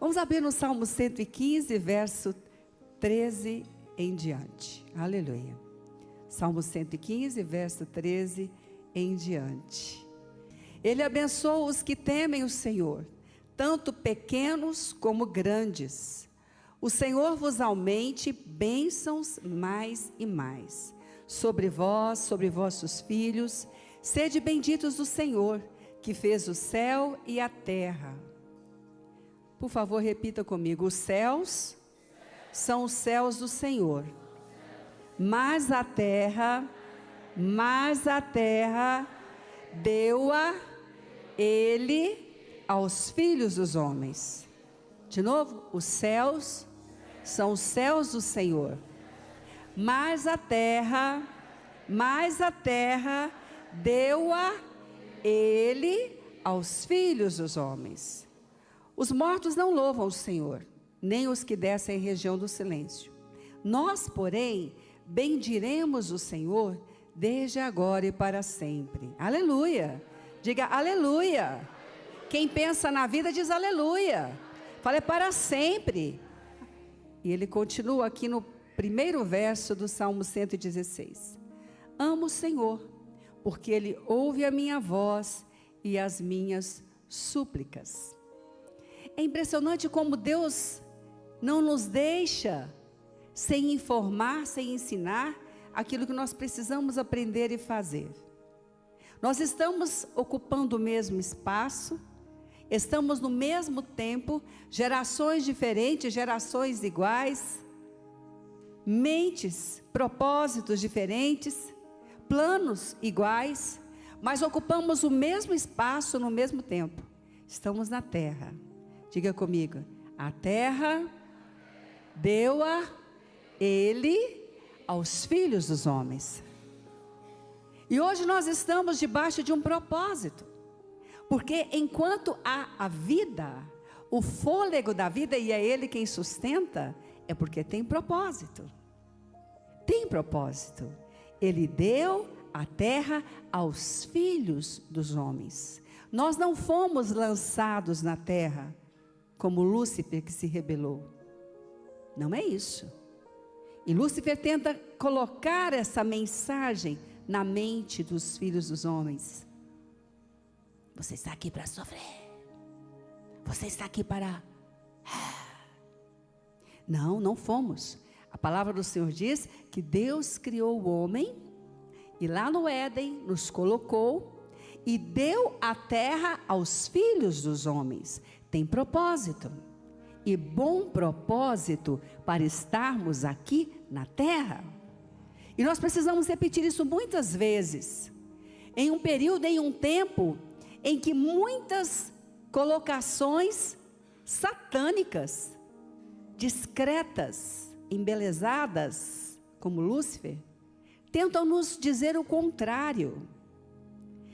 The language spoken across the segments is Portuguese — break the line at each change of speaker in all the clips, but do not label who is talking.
Vamos abrir no Salmo 115, verso 13 em diante. Aleluia. Salmo 115, verso 13 em diante. Ele abençoa os que temem o Senhor, tanto pequenos como grandes. O Senhor vos aumente bênçãos mais e mais. Sobre vós, sobre vossos filhos, sede benditos do Senhor, que fez o céu e a terra. Por favor, repita comigo. Os céus são os céus do Senhor, mas a terra deu-a Ele aos filhos dos homens. De novo, os céus são os céus do Senhor, mas a terra deu-a Ele aos filhos dos homens. Os mortos não louvam o Senhor, nem os que descem em região do silêncio. Nós, porém, bendiremos o Senhor desde agora e para sempre. Aleluia! Diga aleluia! Quem pensa na vida diz aleluia. Fala para sempre. E ele continua aqui no primeiro verso do Salmo 116. Amo o Senhor, porque Ele ouve a minha voz e as minhas súplicas. É impressionante como Deus não nos deixa sem informar, sem ensinar aquilo que nós precisamos aprender e fazer. Nós estamos ocupando o mesmo espaço, estamos no mesmo tempo, gerações diferentes, gerações iguais, mentes, propósitos diferentes, planos iguais, mas ocupamos o mesmo espaço no mesmo tempo. Estamos na terra. Diga comigo, a terra deu-a Ele aos filhos dos homens. E hoje nós estamos debaixo de um propósito, porque enquanto há a vida, o fôlego da vida, e é Ele quem sustenta, é porque tem propósito. Tem propósito. Ele deu a terra aos filhos dos homens. Nós não fomos lançados na terra como Lúcifer, que se rebelou. Não é isso. E Lúcifer tenta colocar essa mensagem na mente dos filhos dos homens. Você está aqui para sofrer. Você está aqui para... Não, não fomos. A palavra do Senhor diz que Deus criou o homem e lá no Éden nos colocou e deu a terra aos filhos dos homens. Tem propósito, e bom propósito para estarmos aqui na terra. E nós precisamos repetir isso muitas vezes, em um período, em um tempo, em que muitas colocações satânicas, discretas, embelezadas, como Lúcifer, tentam nos dizer o contrário.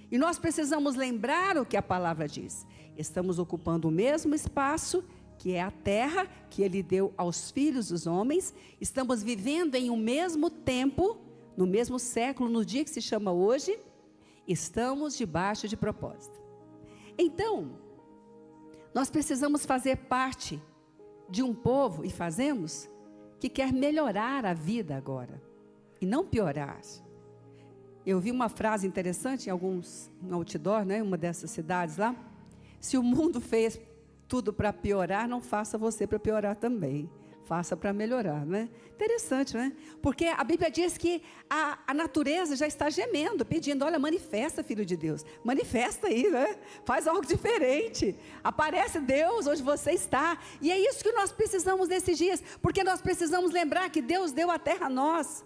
E nós precisamos lembrar o que a palavra diz. Estamos ocupando o mesmo espaço, que é a terra, que Ele deu aos filhos dos homens. Estamos vivendo em um mesmo tempo, no mesmo século, no dia que se chama hoje. Estamos debaixo de propósito. Então, nós precisamos fazer parte de um povo, e fazemos, que quer melhorar a vida agora, e não piorar. Eu vi uma frase interessante em alguns outdoor, né, em uma dessas cidades lá. Se o mundo fez tudo para piorar, não faça você para piorar também. Faça para melhorar, né? Interessante, né? Porque a Bíblia diz que a natureza já está gemendo, pedindo, olha, manifesta, filho de Deus. Manifesta aí, né? Faz algo diferente. Aparece Deus onde você está. E é isso que nós precisamos nesses dias. Porque nós precisamos lembrar que Deus deu a terra a nós.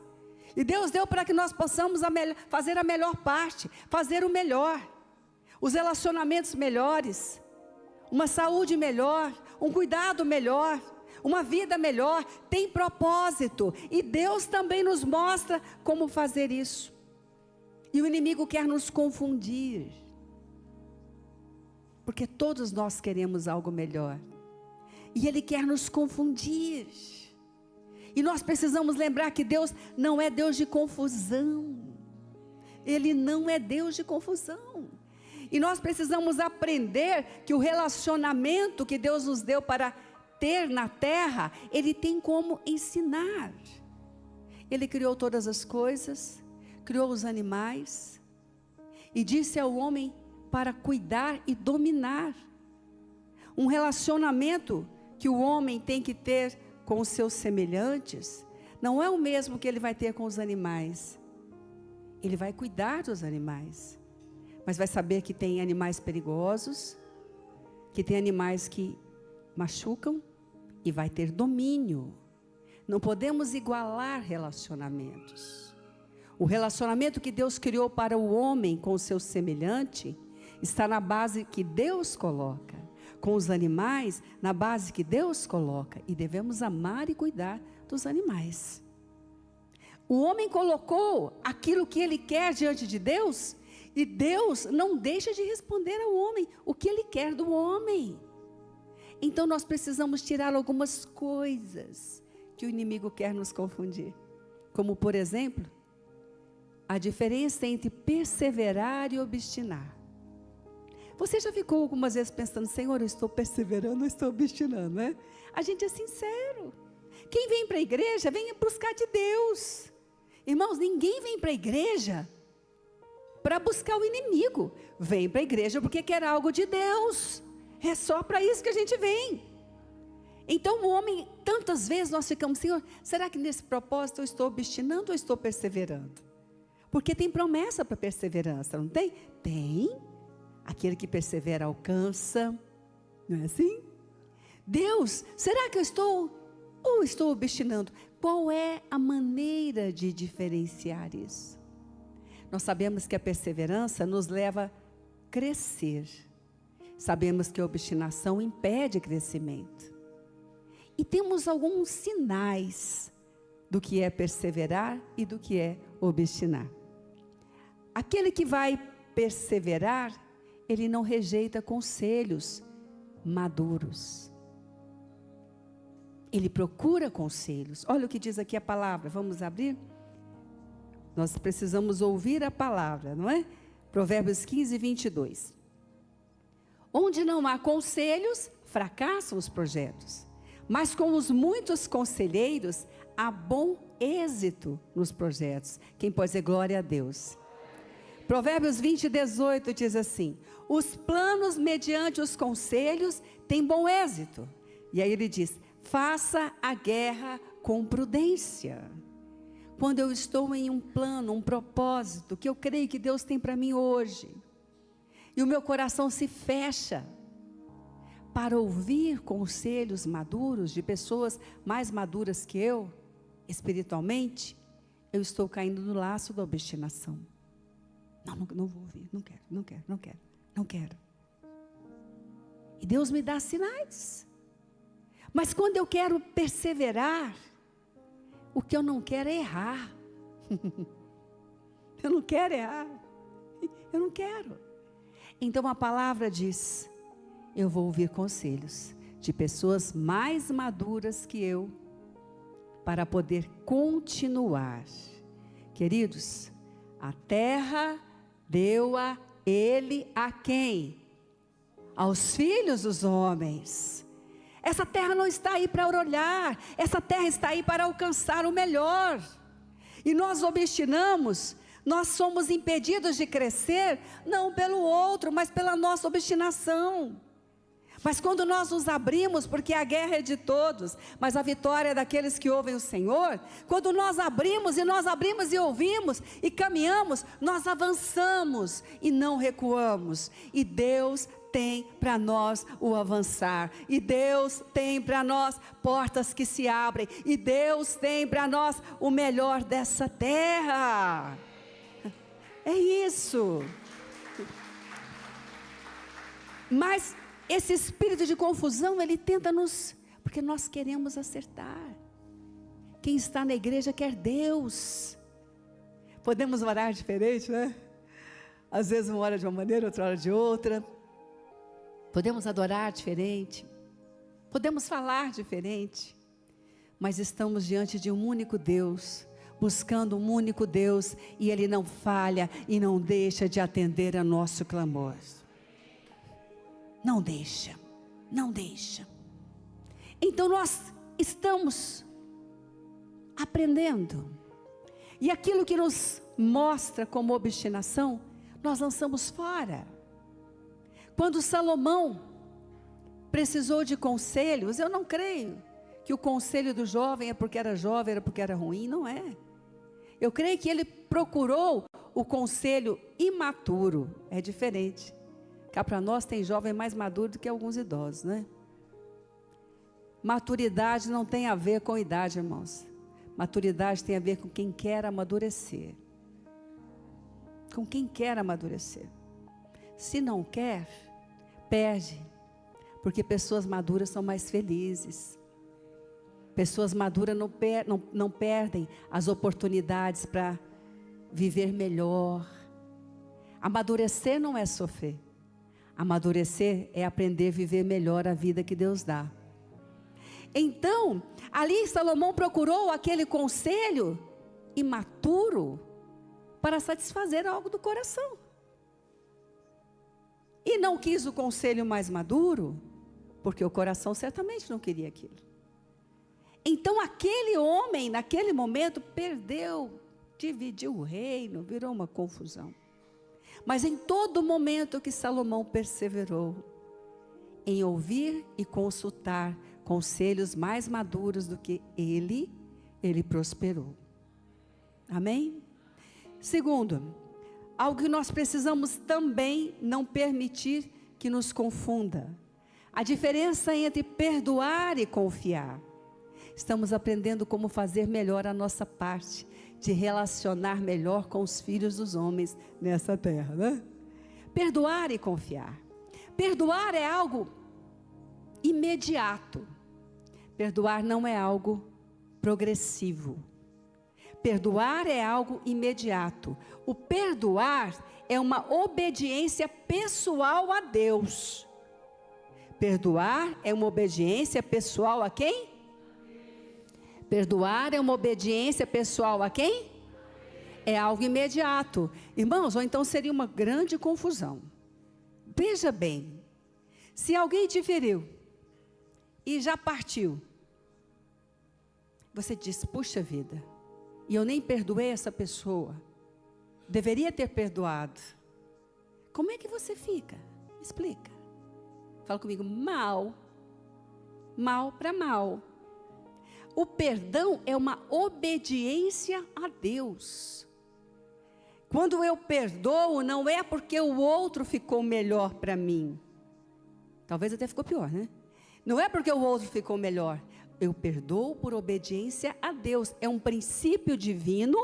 E Deus deu para que nós possamos fazer a melhor parte, fazer o melhor, os relacionamentos melhores, uma saúde melhor, um cuidado melhor, uma vida melhor. Tem propósito, e Deus também nos mostra como fazer isso. E o inimigo quer nos confundir, porque todos nós queremos algo melhor, e ele quer nos confundir. E nós precisamos lembrar que Deus não é Deus de confusão. Ele não é Deus de confusão. E nós precisamos aprender que o relacionamento que Deus nos deu para ter na terra, Ele tem como ensinar. Ele criou todas as coisas, criou os animais, e disse ao homem para cuidar e dominar. Um relacionamento que o homem tem que ter com os seus semelhantes, não é o mesmo que ele vai ter com os animais. Ele vai cuidar dos animais, mas vai saber que tem animais perigosos, que tem animais que machucam, e vai ter domínio. Não podemos igualar relacionamentos. O relacionamento que Deus criou para o homem com o seu semelhante, está na base que Deus coloca. Com os animais, na base que Deus coloca. E devemos amar e cuidar dos animais. O homem colocou aquilo que ele quer diante de Deus, e Deus não deixa de responder ao homem o que ele quer do homem. Então nós precisamos tirar algumas coisas que o inimigo quer nos confundir. Como, por exemplo, a diferença entre perseverar e obstinar. Você já ficou algumas vezes pensando, Senhor, eu estou perseverando, eu estou obstinando, né? A gente é sincero. Quem vem para a igreja, vem buscar de Deus. Irmãos, ninguém vem para a igreja para buscar o inimigo. Vem para a igreja porque quer algo de Deus. É só para isso que a gente vem. Então o homem, tantas vezes nós ficamos, Senhor, será que nesse propósito eu estou obstinando ou estou perseverando? Porque tem promessa para perseverança, não tem? Tem. Aquele que persevera alcança, não é assim? Deus, será que eu estou ou estou obstinando? Qual é a maneira de diferenciar isso? Nós sabemos que a perseverança nos leva a crescer. Sabemos que a obstinação impede crescimento. E temos alguns sinais do que é perseverar e do que é obstinar. Aquele que vai perseverar, ele não rejeita conselhos maduros. Ele procura conselhos. Olha o que diz aqui a palavra. Vamos abrir? Nós precisamos ouvir a palavra, não é? Provérbios 15, 22. Onde não há conselhos, fracassam os projetos. Mas com os muitos conselheiros, há bom êxito nos projetos. Quem pode dizer glória a Deus? Provérbios 20, 18 diz assim: os planos mediante os conselhos têm bom êxito. E aí ele diz: faça a guerra com prudência. Quando eu estou em um plano, um propósito, que eu creio que Deus tem para mim hoje, e o meu coração se fecha para ouvir conselhos maduros de pessoas mais maduras que eu, espiritualmente, eu estou caindo no laço da obstinação. Não vou ouvir, não quero. E Deus me dá sinais. Mas quando eu quero perseverar, o que eu não quero é errar. Eu não quero errar. Eu não quero. Então a palavra diz: eu vou ouvir conselhos de pessoas mais maduras que eu, para poder continuar. Queridos, a terra deu-a ele a quem? Aos filhos dos homens. Essa terra não está aí para olhar, essa terra está aí para alcançar o melhor. E nós obstinamos, nós somos impedidos de crescer, não pelo outro, mas pela nossa obstinação. Mas quando nós nos abrimos, porque a guerra é de todos, mas a vitória é daqueles que ouvem o Senhor, quando nós abrimos e ouvimos e caminhamos, nós avançamos e não recuamos. E Deus tem para nós o avançar, e Deus tem para nós portas que se abrem, e Deus tem para nós o melhor dessa terra. É isso. Mas esse espírito de confusão, ele tenta nos... porque nós queremos acertar. Quem está na igreja quer Deus. Podemos orar diferente, né? Às vezes uma hora de uma maneira, outra hora de outra. Podemos adorar diferente. Podemos falar diferente. Mas estamos diante de um único Deus, buscando um único Deus, e Ele não falha e não deixa de atender a nosso clamor. Não deixa. Então nós estamos aprendendo. E aquilo que nos mostra como obstinação, nós lançamos fora. Quando Salomão precisou de conselhos, eu não creio que o conselho do jovem é porque era jovem, era porque era ruim, não é. Eu creio que ele procurou o conselho imaturo, é diferente. Cá para nós tem jovem mais maduro do que alguns idosos, né? Maturidade não tem a ver com idade, irmãos. Maturidade tem a ver com quem quer amadurecer. Com quem quer amadurecer. Se não quer, perde. Porque pessoas maduras são mais felizes. Pessoas maduras não perdem as oportunidades para viver melhor. Amadurecer não é sofrer. Amadurecer é aprender a viver melhor a vida que Deus dá. Então, ali Salomão procurou aquele conselho imaturo para satisfazer algo do coração. E não quis o conselho mais maduro, porque o coração certamente não queria aquilo. Então aquele homem, naquele momento, perdeu, dividiu o reino, virou uma confusão. Mas em todo momento que Salomão perseverou em ouvir e consultar conselhos mais maduros do que ele prosperou. Amém? Segundo, algo que nós precisamos também não permitir que nos confunda. A diferença entre perdoar e confiar. Estamos aprendendo como fazer melhor a nossa parte, de relacionar melhor com os filhos dos homens nessa terra, né? Perdoar e confiar. Perdoar é algo imediato. Perdoar não é algo progressivo. Perdoar é algo imediato. O perdoar é uma obediência pessoal a Deus. Perdoar é uma obediência pessoal a quem? Perdoar é uma obediência pessoal a quem? É algo imediato. Irmãos, ou então seria uma grande confusão. Veja bem, se alguém te feriu e já partiu, você diz, puxa vida, e eu nem perdoei essa pessoa, deveria ter perdoado. Como é que você fica? Me explica. Fala comigo, mal para mal. O perdão é uma obediência a Deus. Quando eu perdoo, não é porque o outro ficou melhor para mim. Talvez até ficou pior, né? Não é porque o outro ficou melhor. Eu perdoo por obediência a Deus. É um princípio divino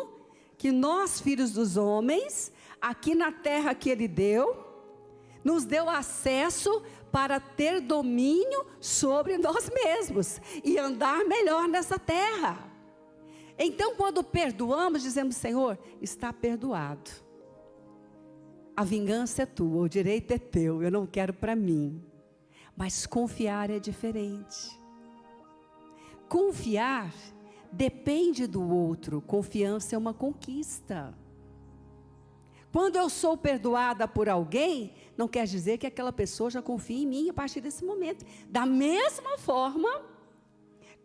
que nós, filhos dos homens, aqui na terra que Ele deu, nos deu acesso para ter domínio sobre nós mesmos e andar melhor nessa terra. Então, quando perdoamos, dizemos, Senhor, está perdoado. A vingança é tua, o direito é teu, eu não quero para mim. Mas confiar é diferente. Confiar depende do outro, confiança é uma conquista. Quando eu sou perdoada por alguém, não quer dizer que aquela pessoa já confia em mim a partir desse momento. Da mesma forma,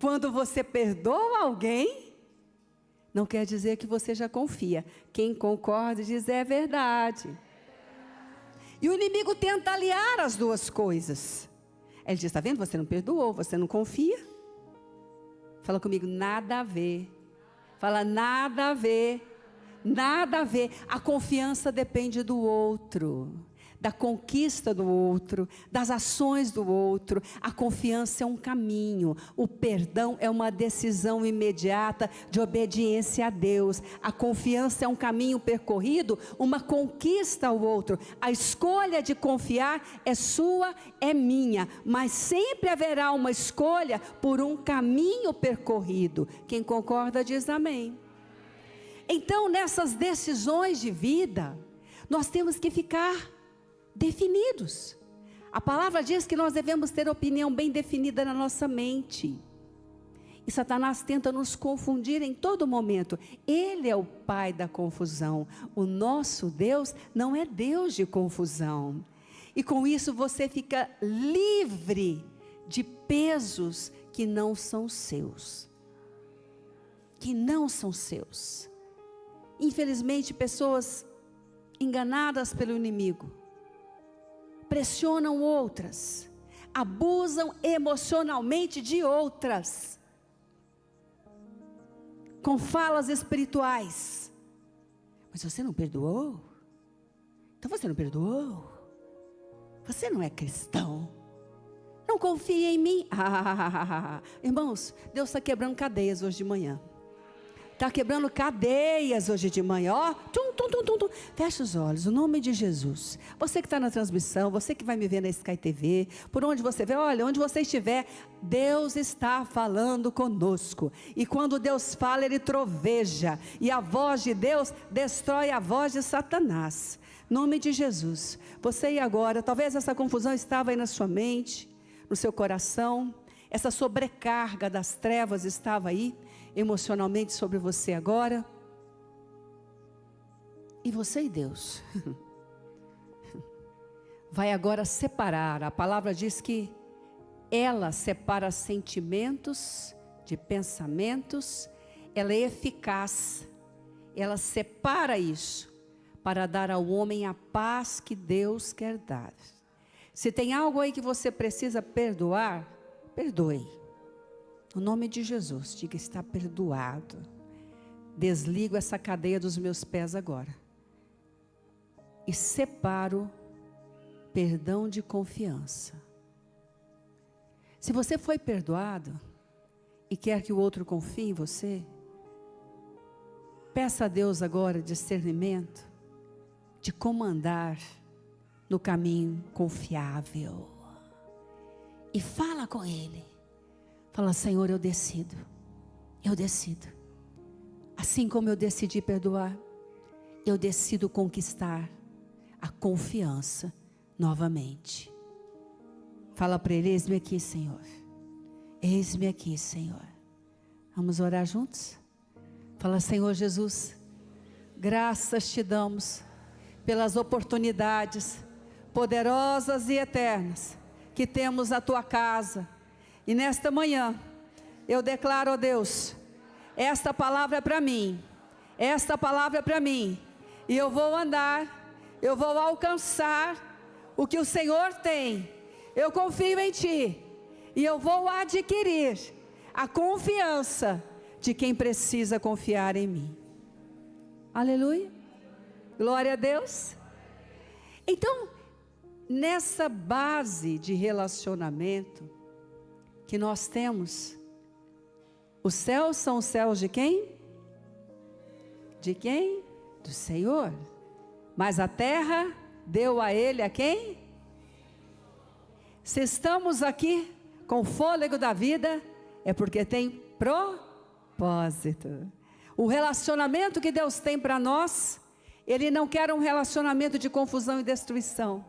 quando você perdoa alguém, não quer dizer que você já confia. Quem concorda diz, é verdade. E o inimigo tenta aliar as duas coisas. Ele diz, está vendo, você não perdoou, você não confia. Fala comigo, nada a ver. Fala, nada a ver. Nada a ver. A confiança depende do outro, da conquista do outro, das ações do outro. A confiança é um caminho. O perdão é uma decisão imediata de obediência a Deus. A confiança é um caminho percorrido, uma conquista ao outro. A escolha de confiar é sua, é minha, mas sempre haverá uma escolha por um caminho percorrido. Quem concorda diz amém. Então, nessas decisões de vida, nós temos que ficar definidos. A palavra diz que nós devemos ter opinião bem definida na nossa mente. E Satanás tenta nos confundir em todo momento. Ele é o pai da confusão. O nosso Deus não é Deus de confusão. E com isso você fica livre de pesos que não são seus. Que não são seus. Infelizmente, pessoas enganadas pelo inimigo pressionam outras, abusam emocionalmente de outras, com falas espirituais. Mas você não perdoou? Então você não perdoou? Você não é cristão? Não confia em mim? Irmãos, Deus está quebrando cadeias hoje de manhã. Está quebrando cadeias hoje de manhã. Ó, tum, tum, tum, tum, tum. Fecha os olhos, no nome de Jesus. Você que está na transmissão, você que vai me ver na Sky TV, por onde você vê, olha, onde você estiver, Deus está falando conosco. E quando Deus fala, Ele troveja. E a voz de Deus destrói a voz de Satanás. Nome de Jesus. Você aí agora, talvez essa confusão estava aí na sua mente, no seu coração. Essa sobrecarga das trevas estava aí emocionalmente sobre você agora. E você e Deus vai agora separar. A palavra diz que ela separa sentimentos de pensamentos. Ela é eficaz. Ela separa isso para dar ao homem a paz que Deus quer dar. Se tem algo aí que você precisa perdoar, perdoe. No nome de Jesus, diga: está perdoado. Desligo essa cadeia dos meus pés agora. E separo perdão de confiança. Se você foi perdoado e quer que o outro confie em você, peça a Deus agora discernimento de comandar no caminho confiável. E fala com Ele. Fala: Senhor, eu decido. Assim como eu decidi perdoar, eu decido conquistar a confiança novamente. Fala para Ele: eis-me aqui, Senhor. Eis-me aqui, Senhor. Vamos orar juntos? Fala: Senhor Jesus, graças te damos pelas oportunidades poderosas e eternas que temos na tua casa. E nesta manhã, eu declaro, ó Deus, esta palavra é para mim, esta palavra é para mim, e eu vou andar, eu vou alcançar o que o Senhor tem. Eu confio em Ti, e eu vou adquirir a confiança de quem precisa confiar em mim. Aleluia, glória a Deus. Então, nessa base de relacionamento que nós temos, os céus são os céus de quem? De quem? Do Senhor. Mas a terra deu a Ele a quem? Se estamos aqui com o fôlego da vida, é porque tem propósito. O relacionamento que Deus tem para nós, Ele não quer um relacionamento de confusão e destruição.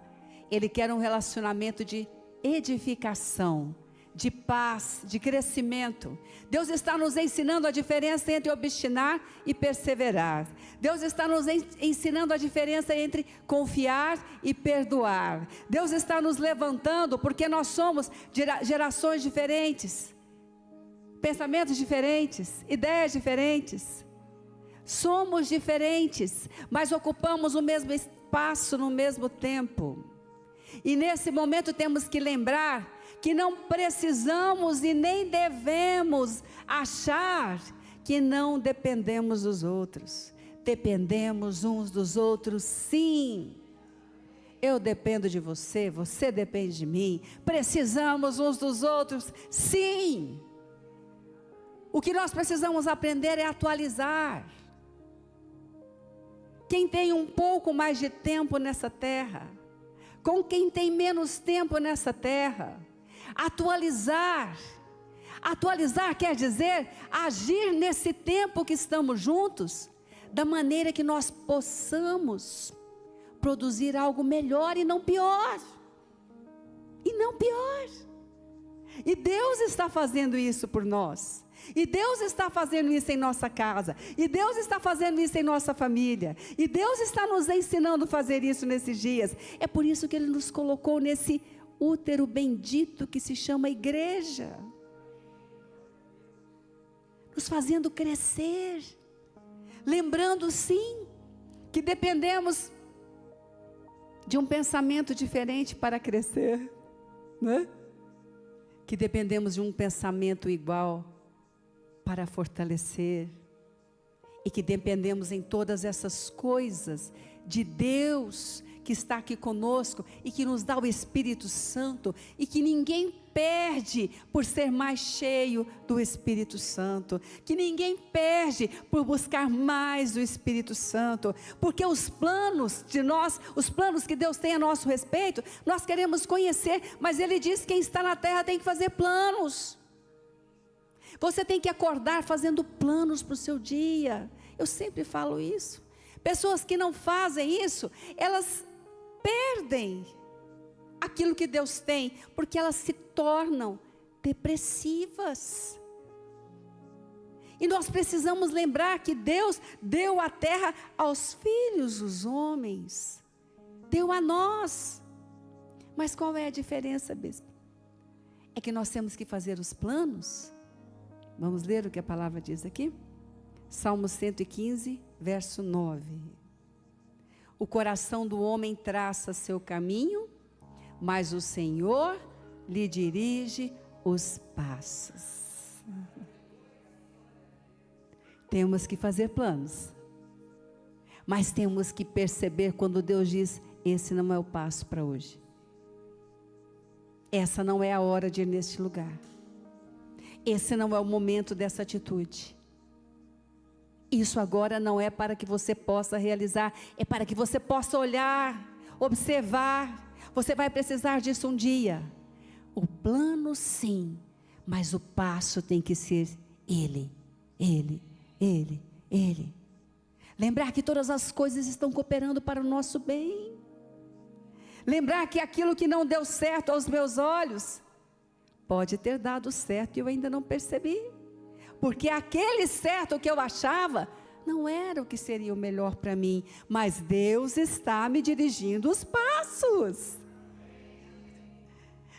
Ele quer um relacionamento de edificação, de paz, de crescimento. Deus está nos ensinando a diferença entre obstinar e perseverar. Deus está nos ensinando a diferença entre confiar e perdoar. Deus está nos levantando porque nós somos gerações diferentes, pensamentos diferentes, ideias diferentes. Somos diferentes, mas ocupamos o mesmo espaço no mesmo tempo. E nesse momento temos que lembrar que não precisamos e nem devemos achar que não dependemos dos outros. Dependemos uns dos outros, sim. Eu dependo de você, você depende de mim. Precisamos uns dos outros, sim. O que nós precisamos aprender é atualizar. Quem tem um pouco mais de tempo nessa terra, com quem tem menos tempo nessa terra, atualizar. Atualizar quer dizer agir nesse tempo que estamos juntos, da maneira que nós possamos produzir algo melhor e não pior. E não pior. E Deus está fazendo isso por nós. E Deus está fazendo isso em nossa casa. E Deus está fazendo isso em nossa família. E Deus está nos ensinando a fazer isso nesses dias. É por isso que Ele nos colocou nesse útero bendito que se chama igreja. nos fazendo crescer. Lembrando sim, que dependemos de um pensamento diferente para crescer, né? Que dependemos de um pensamento igual para fortalecer, e que dependemos em todas essas coisas de Deus que está aqui conosco e que nos dá o Espírito Santo, e que ninguém perde por ser mais cheio do Espírito Santo, que ninguém perde por buscar mais do Espírito Santo, porque os planos de nós, os planos que Deus tem a nosso respeito, nós queremos conhecer, mas Ele diz que quem está na terra tem que fazer planos. Você tem que acordar fazendo planos para o seu dia. Eu sempre falo isso. Pessoas que não fazem isso, elas perdem aquilo que Deus tem, porque elas se tornam depressivas. E nós precisamos lembrar que Deus deu a terra aos filhos dos homens, deu a nós. Mas qual é a diferença, bispo? É que nós temos que fazer os planos. Vamos ler o que a palavra diz aqui? Salmo 115, verso 9. O coração do homem traça seu caminho, mas o Senhor lhe dirige os passos. Temos que fazer planos, mas temos que perceber quando Deus diz: esse não é o passo para hoje. Essa não é a hora de ir neste lugar. Esse não é o momento dessa atitude. Isso agora não é para que você possa realizar, é para que você possa olhar, observar. Você vai precisar disso um dia. O plano sim, mas o passo tem que ser Ele. Lembrar que todas as coisas estão cooperando para o nosso bem. Lembrar que aquilo que não deu certo aos meus olhos, pode ter dado certo e eu ainda não percebi. Porque aquele certo que eu achava, não era o que seria o melhor para mim. Mas Deus está me dirigindo os passos.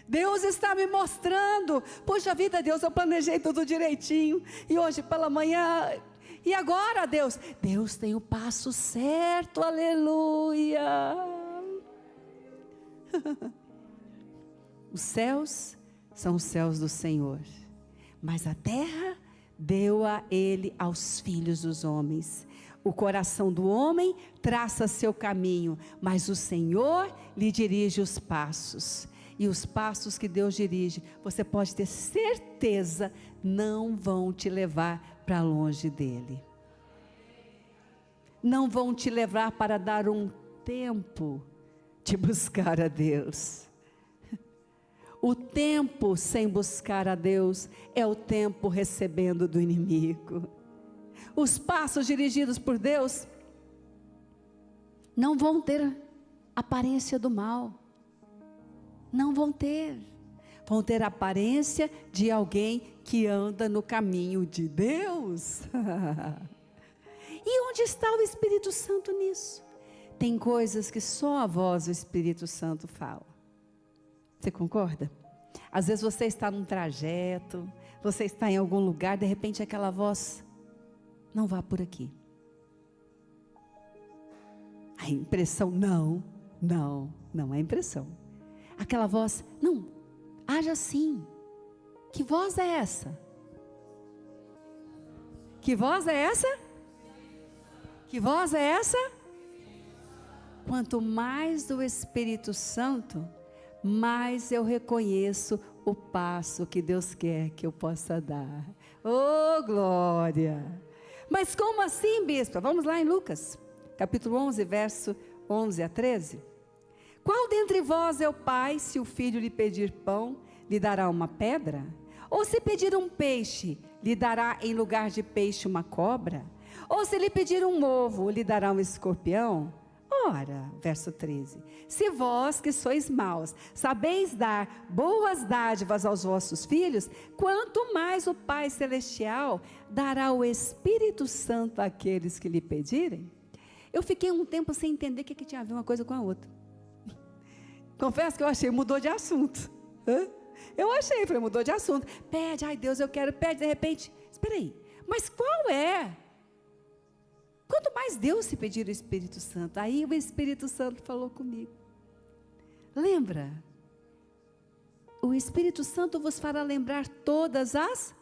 Deus está me mostrando. Poxa vida, Deus, eu planejei tudo direitinho. E hoje pela manhã, e agora Deus? Deus tem o passo certo, aleluia. Os céus são os céus do Senhor, mas a terra deu a Ele aos filhos dos homens. O coração do homem traça seu caminho, mas o Senhor lhe dirige os passos. E os passos que Deus dirige, você pode ter certeza, não vão te levar para longe dEle. Não vão te levar para dar um tempo de buscar a Deus. O tempo sem buscar a Deus é o tempo recebendo do inimigo. Os passos dirigidos por Deus não vão ter aparência do mal. Não vão ter. Vão ter a aparência de alguém que anda no caminho de Deus. E onde está o Espírito Santo nisso? Tem coisas que só a voz do Espírito Santo fala. Você concorda? Às vezes você está num trajeto, você está em algum lugar, de repente aquela voz: não vá por aqui. A impressão: não é impressão. Aquela voz: não, haja assim. Que voz é essa? Que voz é essa? Que voz é essa? Quanto mais do Espírito Santo, mais eu reconheço o passo que Deus quer que eu possa dar. Oh, glória! Mas como assim, bispa? Vamos lá em Lucas, capítulo 11, verso 11 a 13. Qual dentre vós é o pai, se o filho lhe pedir pão, lhe dará uma pedra? Ou se pedir um peixe, lhe dará em lugar de peixe uma cobra? Ou se lhe pedir um ovo, lhe dará um escorpião? Ora, verso 13, se vós que sois maus, sabeis dar boas dádivas aos vossos filhos, quanto mais o Pai Celestial dará o Espírito Santo àqueles que lhe pedirem? Eu fiquei um tempo sem entender o que tinha a ver uma coisa com a outra. Confesso que eu achei, mudou de assunto. Eu achei, falei, mudou de assunto. Pede, ai Deus, eu quero, pede, de repente, espera aí, Mas qual é? Quanto mais Deus se pedir o Espírito Santo, aí o Espírito Santo falou comigo. Lembra? O Espírito Santo vos fará lembrar todas as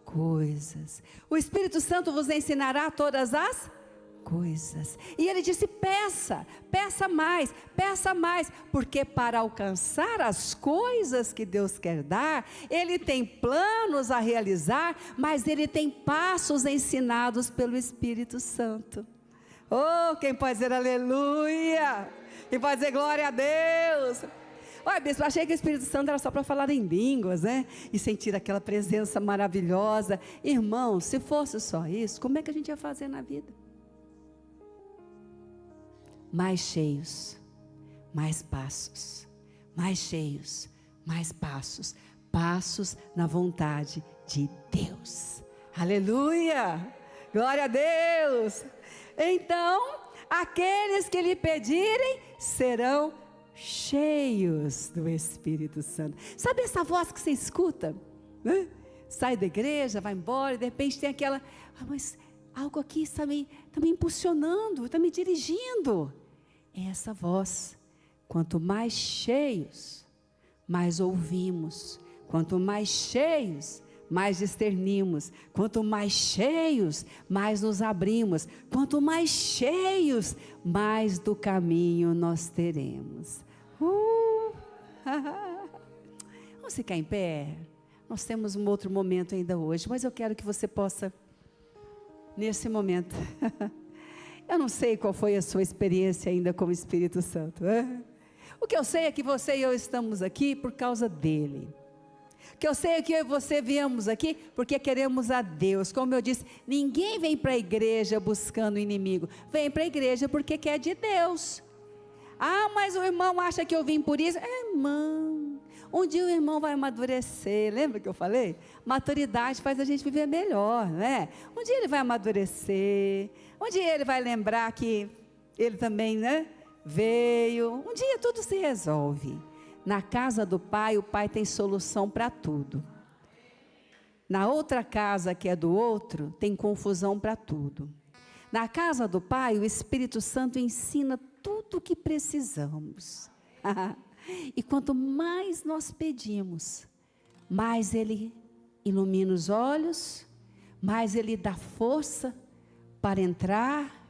coisas. O Espírito Santo vos ensinará todas as coisas. E ele disse: peça mais, porque para alcançar as coisas que Deus quer dar, Ele tem planos a realizar, mas Ele tem passos ensinados pelo Espírito Santo. Oh, quem pode dizer aleluia? Quem pode dizer glória a Deus? Olha, bispo, achei que o Espírito Santo era só para falar em línguas, né? E sentir aquela presença maravilhosa. Irmão, se fosse só isso, como é que a gente ia fazer na vida? Mais cheios, mais passos, mais cheios, mais passos, passos na vontade de Deus. Aleluia! Glória a Deus! Então, aqueles que lhe pedirem serão cheios do Espírito Santo. Sabe essa voz que você escuta? Né? Sai da igreja, vai embora e de repente tem aquela, mas algo aqui está me impulsionando, está me dirigindo. É essa voz. Quanto mais cheios, mais ouvimos. Quanto mais cheios, mais discernimos. Quanto mais cheios, mais nos abrimos. Quanto mais cheios, mais do caminho nós teremos. Vamos ficar em pé. Nós temos um outro momento ainda hoje, mas eu quero que você possa, nesse momento, eu não sei qual foi a sua experiência ainda com o Espírito Santo. O que eu sei é que você e eu estamos aqui por causa dele. O que eu sei é que eu e você viemos aqui porque queremos a Deus. Como eu disse, ninguém vem para a igreja buscando inimigo. Vem para a igreja porque quer de Deus. Ah, mas o irmão acha que eu vim por isso. Irmão, um dia o irmão vai amadurecer. Lembra que eu falei? Maturidade faz a gente viver melhor, né? Um dia ele vai amadurecer. Um dia ele vai lembrar que ele também, né, veio. Um dia tudo se resolve. Na casa do Pai, o Pai tem solução para tudo. Na outra casa que é do outro, tem confusão para tudo. Na casa do Pai, o Espírito Santo ensina tudo o que precisamos. E quanto mais nós pedimos, mais Ele ilumina os olhos, mais Ele dá força para entrar,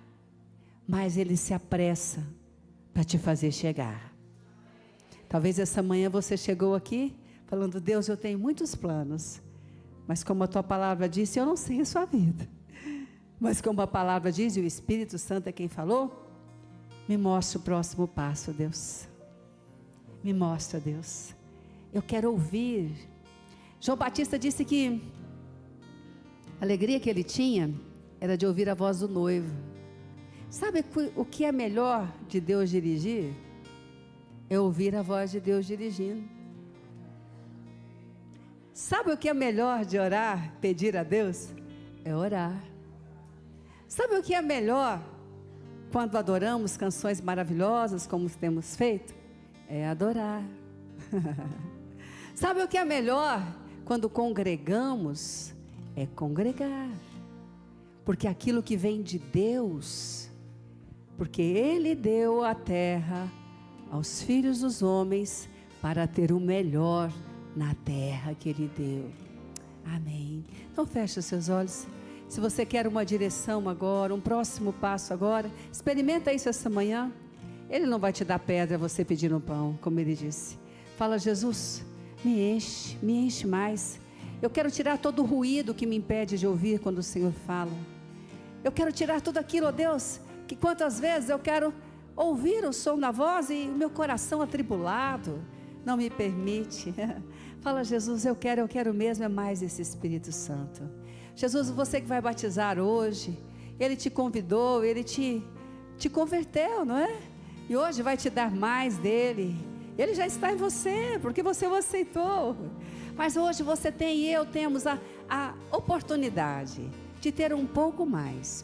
mais Ele se apressa para te fazer chegar. Talvez essa manhã você chegou aqui falando: Deus, eu tenho muitos planos, mas como a tua palavra disse, eu não sei a sua vida. Mas como a palavra diz, e o Espírito Santo é quem falou, me mostra o próximo passo, Deus. Me mostra, Deus. Eu quero ouvir. João Batista disse que a alegria que ele tinha era de ouvir a voz do noivo. Sabe o que é melhor de Deus dirigir? É ouvir a voz de Deus dirigindo. Sabe o que é melhor de orar, pedir a Deus? É orar. Sabe o que é melhor quando adoramos canções maravilhosas como temos feito? É adorar. Sabe o que é melhor quando congregamos? É congregar. Porque aquilo que vem de Deus, porque Ele deu a terra aos filhos dos homens para ter o melhor na terra que Ele deu. Amém. Então feche os seus olhos. Se você quer uma direção agora, um próximo passo agora, experimenta isso essa manhã. Ele não vai te dar pedra, você pedir um pão, como Ele disse. Fala: Jesus, me enche mais. Eu quero tirar todo o ruído que me impede de ouvir quando o Senhor fala. Eu quero tirar tudo aquilo, ó Deus, que quantas vezes eu quero ouvir o som da voz e o meu coração atribulado não me permite. Fala: Jesus, eu quero mesmo é mais esse Espírito Santo. Jesus, você que vai batizar hoje, Ele te convidou, Ele te converteu, não é? E hoje vai te dar mais dEle. Ele já está em você, porque você o aceitou. Mas hoje você tem e eu temos a oportunidade de ter um pouco mais